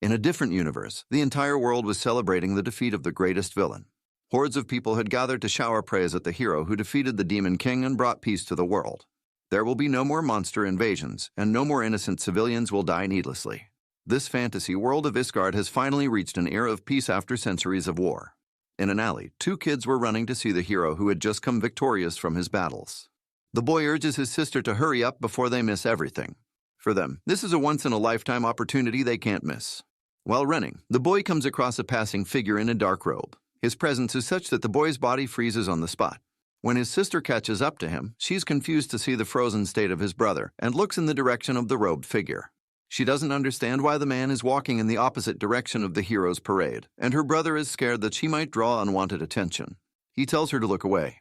In a different universe, the entire world was celebrating the defeat of the greatest villain. Hordes of people had gathered to shower praise at the hero who defeated the Demon King and brought peace to the world. There will be no more monster invasions, and no more innocent civilians will die needlessly. This fantasy world of Isgard has finally reached an era of peace after centuries of war. In an alley, two kids were running to see the hero who had just come victorious from his battles. The boy urges his sister to hurry up before they miss everything. For them, this is a once-in-a-lifetime opportunity they can't miss. While running, the boy comes across a passing figure in a dark robe. His presence is such that the boy's body freezes on the spot. When his sister catches up to him, she's confused to see the frozen state of his brother and looks in the direction of the robed figure. She doesn't understand why the man is walking in the opposite direction of the hero's parade, and her brother is scared that she might draw unwanted attention. He tells her to look away.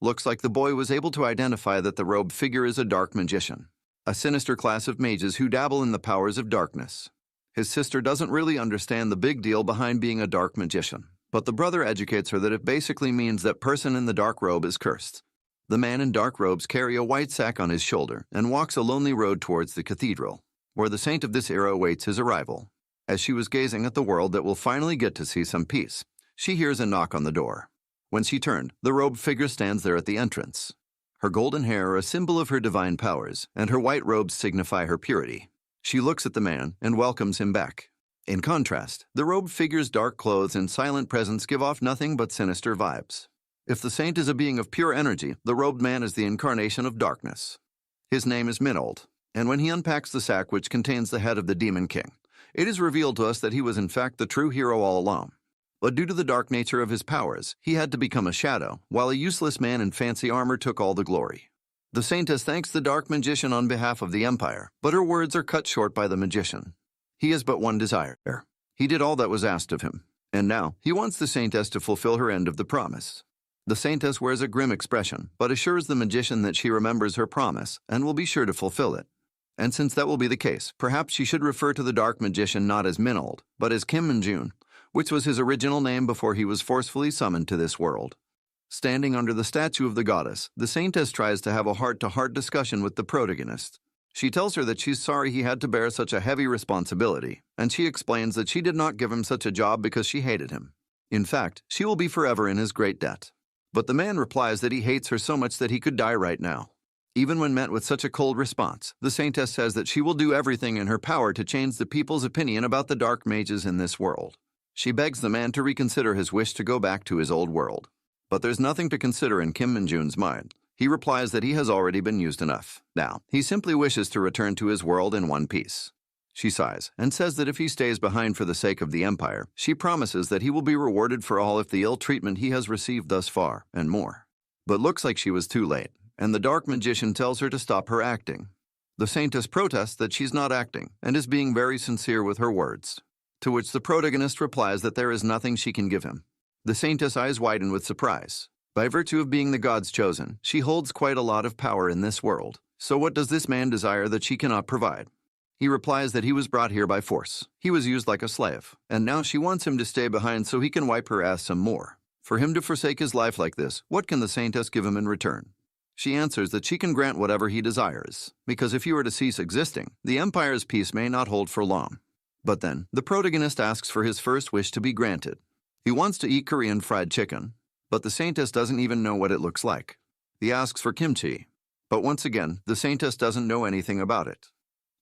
Looks like the boy was able to identify that the robed figure is a dark magician, a sinister class of mages who dabble in the powers of darkness. His sister doesn't really understand the big deal behind being a dark magician, but the brother educates her that it basically means that person in the dark robe is cursed. The man in dark robes carries a white sack on his shoulder and walks a lonely road towards the cathedral, where the saint of this era awaits his arrival. As she was gazing at the world that will finally get to see some peace, she hears a knock on the door. When she turned, the robed figure stands there at the entrance. Her golden hair are a symbol of her divine powers, and her white robes signify her purity. She looks at the man and welcomes him back. In contrast, the robed figure's dark clothes and silent presence give off nothing but sinister vibes. If the saint is a being of pure energy, the robed man is the incarnation of darkness. His name is Minold, and when he unpacks the sack which contains the head of the Demon King, it is revealed to us that he was in fact the true hero all along. But due to the dark nature of his powers, he had to become a shadow, while a useless man in fancy armor took all the glory. The saintess thanks the dark magician on behalf of the empire, but her words are cut short by the magician. He has but one desire. He did all that was asked of him, and now he wants the saintess to fulfill her end of the promise. The saintess wears a grim expression, but assures the magician that she remembers her promise and will be sure to fulfill it. And since that will be the case, perhaps she should refer to the dark magician not as Minold, but as Kim Minjun, which was his original name before he was forcefully summoned to this world. Standing under the statue of the goddess, the saintess tries to have a heart-to-heart discussion with the protagonist. She tells her that she's sorry he had to bear such a heavy responsibility, and she explains that she did not give him such a job because she hated him. In fact, she will be forever in his great debt. But the man replies that he hates her so much that he could die right now. Even when met with such a cold response, the saintess says that she will do everything in her power to change the people's opinion about the dark mages in this world. She begs the man to reconsider his wish to go back to his old world. But there's nothing to consider in Kim Minjun's mind. He replies that he has already been used enough. Now, he simply wishes to return to his world in one piece. She sighs and says that if he stays behind for the sake of the empire, she promises that he will be rewarded for all of the ill treatment he has received thus far, and more. But looks like she was too late, and the dark magician tells her to stop her acting. The saintess protests that she's not acting and is being very sincere with her words, to which the protagonist replies that there is nothing she can give him. The saintess' eyes widen with surprise. By virtue of being the god's chosen, she holds quite a lot of power in this world. So what does this man desire that she cannot provide? He replies that he was brought here by force. He was used like a slave, and now she wants him to stay behind so he can wipe her ass some more. For him to forsake his life like this, what can the saintess give him in return? She answers that she can grant whatever he desires, because if he were to cease existing, the empire's peace may not hold for long. But then, the protagonist asks for his first wish to be granted. He wants to eat Korean fried chicken, but the saintess doesn't even know what it looks like. He asks for kimchi, but once again, the saintess doesn't know anything about it.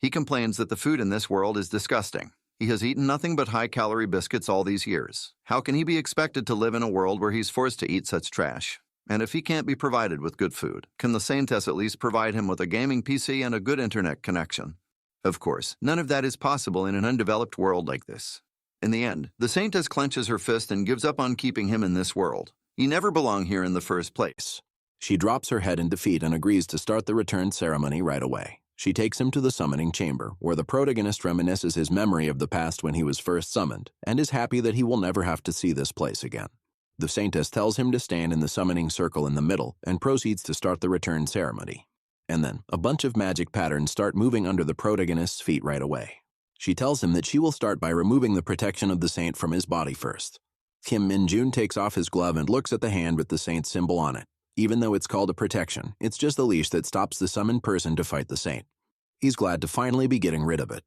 He complains that the food in this world is disgusting. He has eaten nothing but high-calorie biscuits all these years. How can he be expected to live in a world where he's forced to eat such trash? And if he can't be provided with good food, can the saintess at least provide him with a gaming PC and a good internet connection? Of course, none of that is possible in an undeveloped world like this. In the end, the saintess clenches her fist and gives up on keeping him in this world. He never belonged here in the first place. She drops her head in defeat and agrees to start the return ceremony right away. She takes him to the summoning chamber, where the protagonist reminisces his memory of the past when he was first summoned, and is happy that he will never have to see this place again. The saintess tells him to stand in the summoning circle in the middle and proceeds to start the return ceremony. And then, a bunch of magic patterns start moving under the protagonist's feet right away. She tells him that she will start by removing the protection of the saint from his body first. Kim Minjun takes off his glove and looks at the hand with the saint's symbol on it. Even though it's called a protection, it's just a leash that stops the summoned person to fight the saint. He's glad to finally be getting rid of it.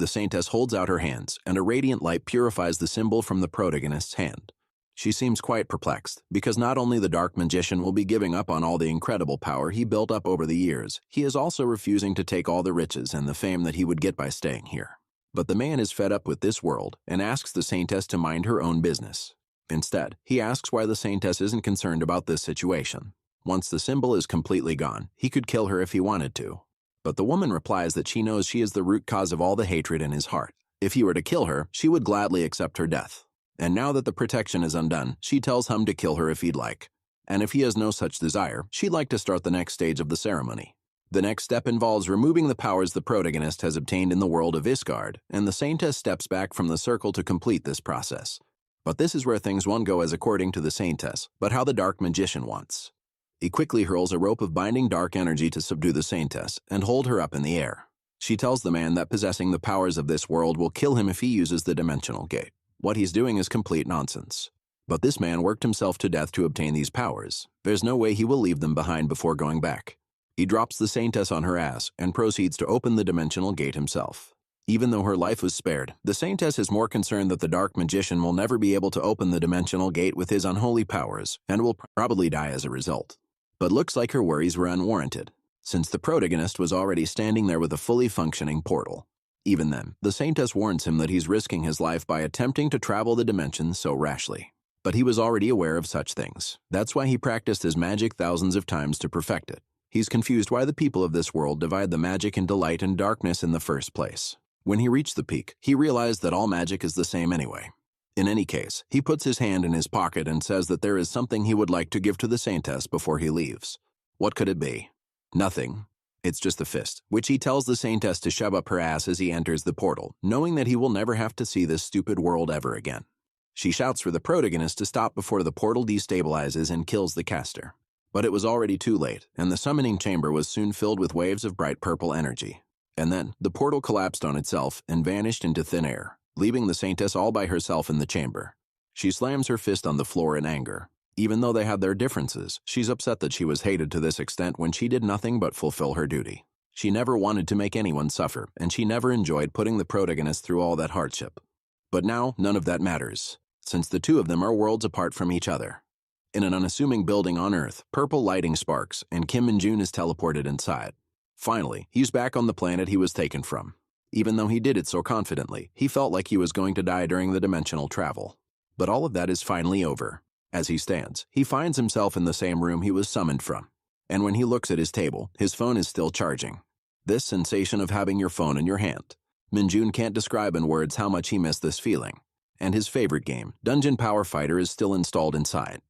The saintess holds out her hands, and a radiant light purifies the symbol from the protagonist's hand. She seems quite perplexed, because not only the dark magician will be giving up on all the incredible power he built up over the years, he is also refusing to take all the riches and the fame that he would get by staying here. But the man is fed up with this world and asks the saintess to mind her own business. Instead, he asks why the saintess isn't concerned about this situation. Once the symbol is completely gone, he could kill her if he wanted to. But the woman replies that she knows she is the root cause of all the hatred in his heart. If he were to kill her, she would gladly accept her death. And now that the protection is undone, she tells him to kill her if he'd like. And if he has no such desire, she'd like to start the next stage of the ceremony. The next step involves removing the powers the protagonist has obtained in the world of Isgard, and the saintess steps back from the circle to complete this process. But this is where things won't go as according to the saintess, but how the dark magician wants. He quickly hurls a rope of binding dark energy to subdue the saintess and hold her up in the air. She tells the man that possessing the powers of this world will kill him if he uses the dimensional gate. What he's doing is complete nonsense. But this man worked himself to death to obtain these powers. There's no way he will leave them behind before going back. He drops the saintess on her ass and proceeds to open the dimensional gate himself. Even though her life was spared, the saintess is more concerned that the dark magician will never be able to open the dimensional gate with his unholy powers and will probably die as a result. But looks like her worries were unwarranted, since the protagonist was already standing there with a fully functioning portal. Even then, the saintess warns him that he's risking his life by attempting to travel the dimensions so rashly. But he was already aware of such things. That's why he practiced his magic thousands of times to perfect it. He's confused why the people of this world divide the magic into light and darkness in the first place. When he reached the peak, he realized that all magic is the same anyway. In any case, he puts his hand in his pocket and says that there is something he would like to give to the saintess before he leaves. What could it be? Nothing. It's just a fist, which he tells the saintess to shove up her ass as he enters the portal, knowing that he will never have to see this stupid world ever again. She shouts for the protagonist to stop before the portal destabilizes and kills the caster. But it was already too late, and the summoning chamber was soon filled with waves of bright purple energy. And then, the portal collapsed on itself and vanished into thin air, leaving the saintess all by herself in the chamber. She slams her fist on the floor in anger. Even though they had their differences, she's upset that she was hated to this extent when she did nothing but fulfill her duty. She never wanted to make anyone suffer, and she never enjoyed putting the protagonist through all that hardship. But now, none of that matters, since the two of them are worlds apart from each other. In an unassuming building on Earth, purple lighting sparks, and Kim Minjun is teleported inside. Finally, he's back on the planet he was taken from. Even though he did it so confidently, he felt like he was going to die during the dimensional travel. But all of that is finally over. As he stands, he finds himself in the same room he was summoned from. And when he looks at his table, his phone is still charging. This sensation of having your phone in your hand. Minjun can't describe in words how much he missed this feeling. And his favorite game, Dungeon Power Fighter, is still installed inside.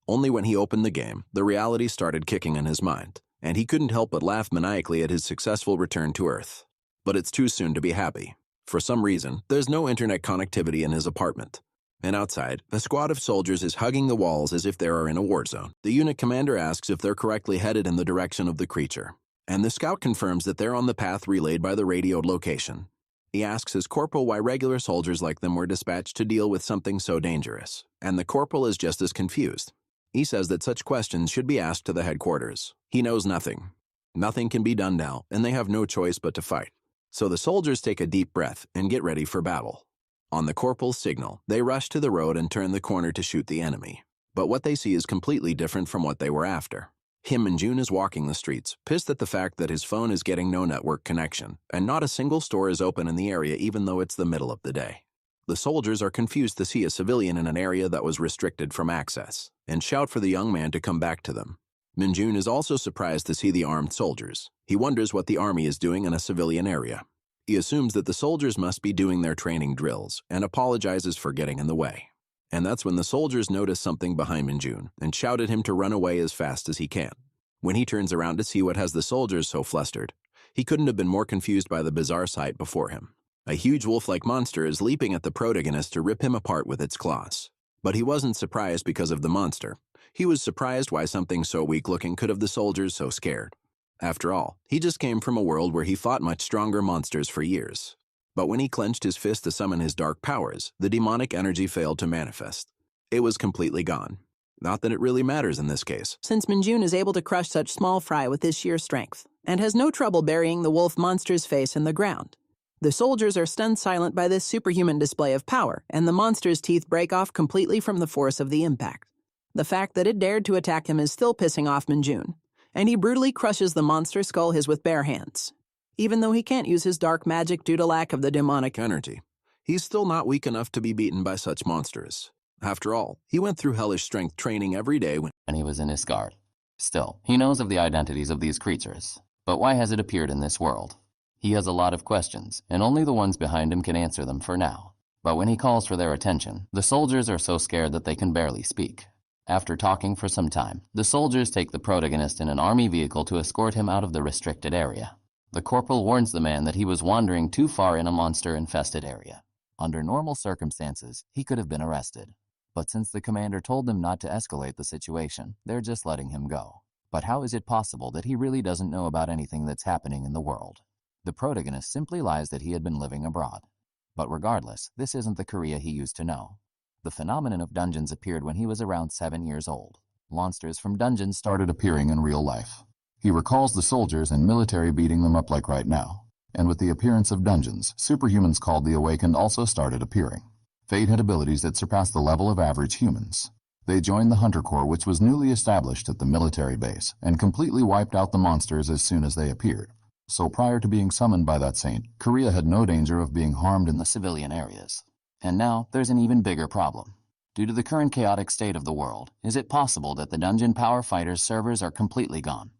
Only when he opened the game, the reality started kicking in his mind, and he couldn't help but laugh maniacally at his successful return to Earth. But it's too soon to be happy. For some reason, there's no internet connectivity in his apartment. And outside, a squad of soldiers is hugging the walls as if they are in a war zone. The unit commander asks if they're correctly headed in the direction of the creature, and the scout confirms that they're on the path relayed by the radioed location. He asks his corporal why regular soldiers like them were dispatched to deal with something so dangerous, and the corporal is just as confused. He says that such questions should be asked to the headquarters. He knows nothing. Nothing can be done now, and they have no choice but to fight. So the soldiers take a deep breath and get ready for battle. On the corporal's signal, they rush to the road and turn the corner to shoot the enemy. But what they see is completely different from what they were after. Kim Minjun is walking the streets, pissed at the fact that his phone is getting no network connection, and not a single store is open in the area even though it's the middle of the day. The soldiers are confused to see a civilian in an area that was restricted from access, and shout for the young man to come back to them. Minjun is also surprised to see the armed soldiers. He wonders what the army is doing in a civilian area. He assumes that the soldiers must be doing their training drills and apologizes for getting in the way. And that's when the soldiers notice something behind Minjun and shout at him to run away as fast as he can. When he turns around to see what has the soldiers so flustered, he couldn't have been more confused by the bizarre sight before him. A huge wolf-like monster is leaping at the protagonist to rip him apart with its claws. But he wasn't surprised because of the monster. He was surprised why something so weak-looking could have the soldiers so scared. After all, he just came from a world where he fought much stronger monsters for years. But when he clenched his fist to summon his dark powers, the demonic energy failed to manifest. It was completely gone. Not that it really matters in this case, since Minjun is able to crush such small fry with his sheer strength, and has no trouble burying the wolf monster's face in the ground. The soldiers are stunned silent by this superhuman display of power, and the monster's teeth break off completely from the force of the impact. The fact that it dared to attack him is still pissing off Minjun, and he brutally crushes the monster's skull with bare hands. Even though he can't use his dark magic due to lack of the demonic energy, he's still not weak enough to be beaten by such monsters. After all, he went through hellish strength training every day when he was in his guard. Still, he knows of the identities of these creatures. But why has it appeared in this world? He has a lot of questions, and only the ones behind him can answer them for now. But when he calls for their attention, the soldiers are so scared that they can barely speak. After talking for some time, the soldiers take the protagonist in an army vehicle to escort him out of the restricted area. The corporal warns the man that he was wandering too far in a monster-infested area. Under normal circumstances, he could have been arrested. But since the commander told them not to escalate the situation, they're just letting him go. But how is it possible that he really doesn't know about anything that's happening in the world? The protagonist simply lies that he had been living abroad. But regardless, this isn't the Korea he used to know. The phenomenon of dungeons appeared when he was around 7 years old. Monsters from dungeons started appearing in real life. He recalls the soldiers and military beating them up like right now. And with the appearance of dungeons, superhumans called the Awakened also started appearing. Fate had abilities that surpassed the level of average humans. They joined the Hunter Corps, which was newly established at the military base, and completely wiped out the monsters as soon as they appeared. So prior to being summoned by that saint, Korea had no danger of being harmed in the civilian areas. And now there's an even bigger problem. Due to the current chaotic state of the world, is it possible that the Dungeon Power Fighters servers are completely gone?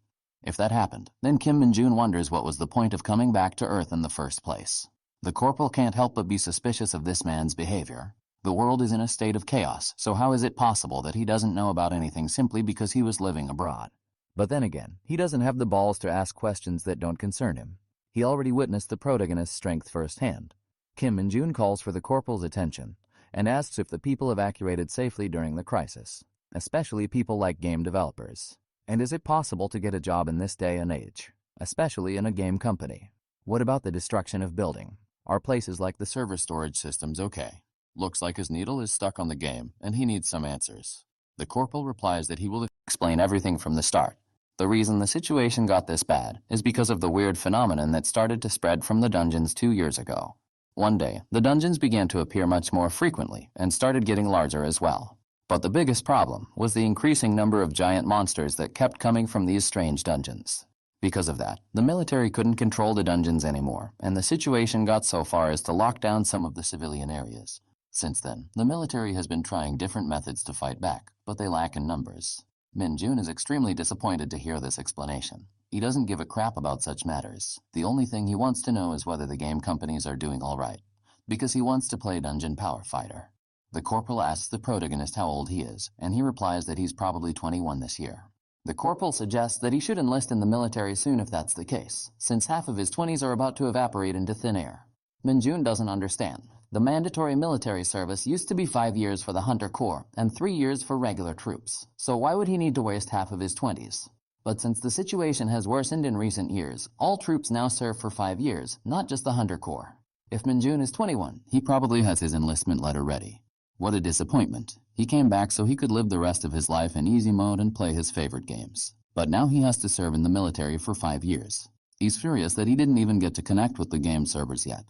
If that happened, then Kim Minjun wonders what was the point of coming back to Earth in the first place. The corporal can't help but be suspicious of this man's behavior. The world is in a state of chaos, so how is it possible that he doesn't know about anything simply because he was living abroad? But then again, he doesn't have the balls to ask questions that don't concern him. He already witnessed the protagonist's strength firsthand. Kim Minjun calls for the corporal's attention and asks if the people evacuated safely during the crisis, especially people like game developers. And is it possible to get a job in this day and age, especially in a game company? What about the destruction of building? Are places like the server storage systems okay? Looks like his needle is stuck on the game, and he needs some answers. The corporal replies that he will explain everything from the start. The reason the situation got this bad is because of the weird phenomenon that started to spread from the dungeons 2 years ago. One day, the dungeons began to appear much more frequently and started getting larger as well. But the biggest problem was the increasing number of giant monsters that kept coming from these strange dungeons. Because of that, the military couldn't control the dungeons anymore, and the situation got so far as to lock down some of the civilian areas. Since then, the military has been trying different methods to fight back, but they lack in numbers. Minjun is extremely disappointed to hear this explanation. He doesn't give a crap about such matters. The only thing he wants to know is whether the game companies are doing all right, because he wants to play Dungeon Power Fighter. The corporal asks the protagonist how old he is, and he replies that he's probably 21 this year. The corporal suggests that he should enlist in the military soon if that's the case, since half of his 20s are about to evaporate into thin air. Minjun doesn't understand. The mandatory military service used to be 5 years for the Hunter Corps and 3 years for regular troops, so why would he need to waste half of his 20s? But since the situation has worsened in recent years, all troops now serve for 5 years, not just the Hunter Corps. If Minjun is 21, he probably has his enlistment letter ready. What a disappointment. He came back so he could live the rest of his life in easy mode and play his favorite games. But now he has to serve in the military for 5 years. He's furious that he didn't even get to connect with the game servers yet.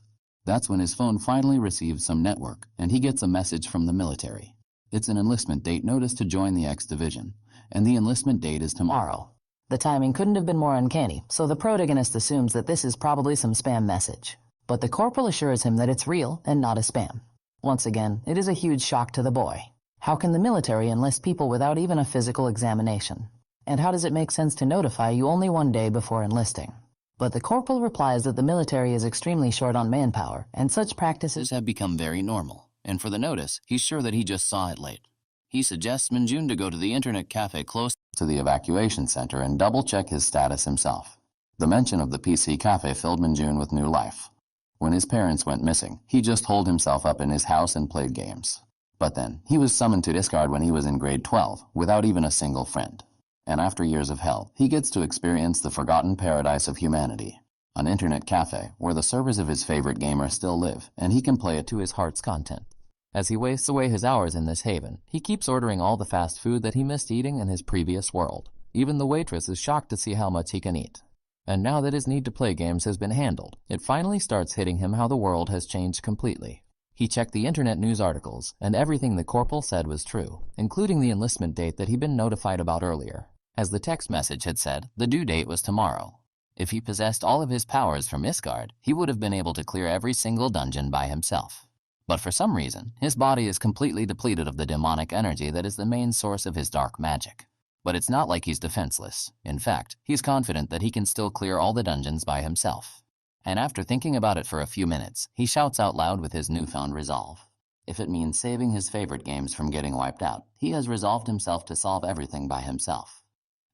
That's when his phone finally receives some network, and he gets a message from the military. It's an enlistment date notice to join the X Division, and the enlistment date is tomorrow. The timing couldn't have been more uncanny, so the protagonist assumes that this is probably some spam message. But the corporal assures him that it's real and not a spam. Once again, it is a huge shock to the boy. How can the military enlist people without even a physical examination? And how does it make sense to notify you only 1 day before enlisting? But the corporal replies that the military is extremely short on manpower, and such practices Have become very normal, and for the notice, he's sure that he just saw it late. He suggests Minjun to go to the internet cafe close to the evacuation center and double-check his status himself. The mention of the PC cafe filled Minjun with new life. When his parents went missing, he just holed himself up in his house and played games. But then, he was summoned to discard when he was in grade 12, without even a single friend. And after years of hell, he gets to experience the forgotten paradise of humanity, an internet cafe where the servers of his favorite gamer still live, and he can play it to his heart's content. As he wastes away his hours in this haven, he keeps ordering all the fast food that he missed eating in his previous world. Even the waitress is shocked to see how much he can eat. And now that his need to play games has been handled, it finally starts hitting him how the world has changed completely. He checked the internet news articles, and everything the corporal said was true, including the enlistment date that he'd been notified about earlier. As the text message had said, the due date was tomorrow. If he possessed all of his powers from Isgard, he would have been able to clear every single dungeon by himself. But for some reason, his body is completely depleted of the demonic energy that is the main source of his dark magic. But it's not like he's defenseless. In fact, he's confident that he can still clear all the dungeons by himself. And after thinking about it for a few minutes, he shouts out loud with his newfound resolve. If it means saving his favorite games from getting wiped out, he has resolved himself to solve everything by himself.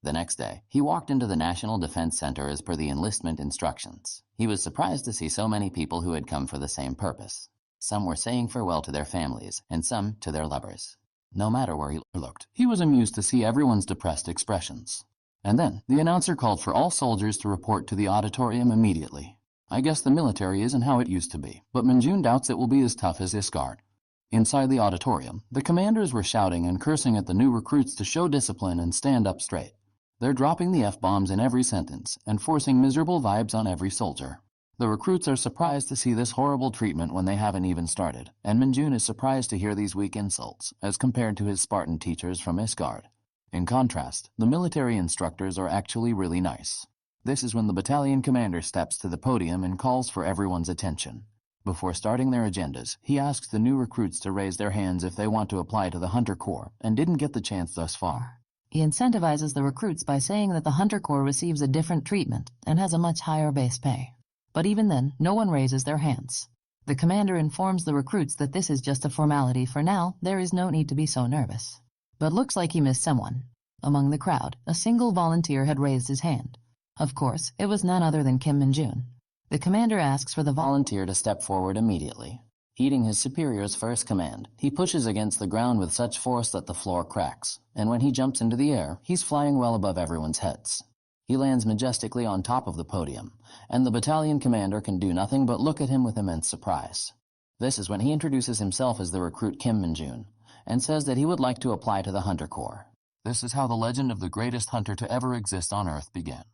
The next day, he walked into the National Defense Center as per the enlistment instructions. He was surprised to see so many people who had come for the same purpose. Some were saying farewell to their families, and some to their lovers. No matter where he looked, he was amused to see everyone's depressed expressions. And then, the announcer called for all soldiers to report to the auditorium immediately. I guess the military isn't how it used to be, but Minjun doubts it will be as tough as Isgard. Inside the auditorium, the commanders were shouting and cursing at the new recruits to show discipline and stand up straight. They're dropping the F-bombs in every sentence and forcing miserable vibes on every soldier. The recruits are surprised to see this horrible treatment when they haven't even started, and Minjun is surprised to hear these weak insults as compared to his Spartan teachers from Isgard. In contrast, the military instructors are actually really nice. This is when the battalion commander steps to the podium and calls for everyone's attention. Before starting their agendas, he asks the new recruits to raise their hands if they want to apply to the Hunter Corps and didn't get the chance thus far. He incentivizes the recruits by saying that the Hunter Corps receives a different treatment and has a much higher base pay. But even then, no one raises their hands. The commander informs the recruits that this is just a formality for now, there is no need to be so nervous. But looks like he missed someone. Among the crowd, a single volunteer had raised his hand. Of course, it was none other than Kim Minjun. The commander asks for the volunteer to step forward immediately. Heeding his superior's first command, he pushes against the ground with such force that the floor cracks, and when he jumps into the air, he's flying well above everyone's heads. He lands majestically on top of the podium, and the battalion commander can do nothing but look at him with immense surprise. This is when he introduces himself as the recruit Kim Minjun, and says that he would like to apply to the Hunter Corps. This is how the legend of the greatest hunter to ever exist on Earth began.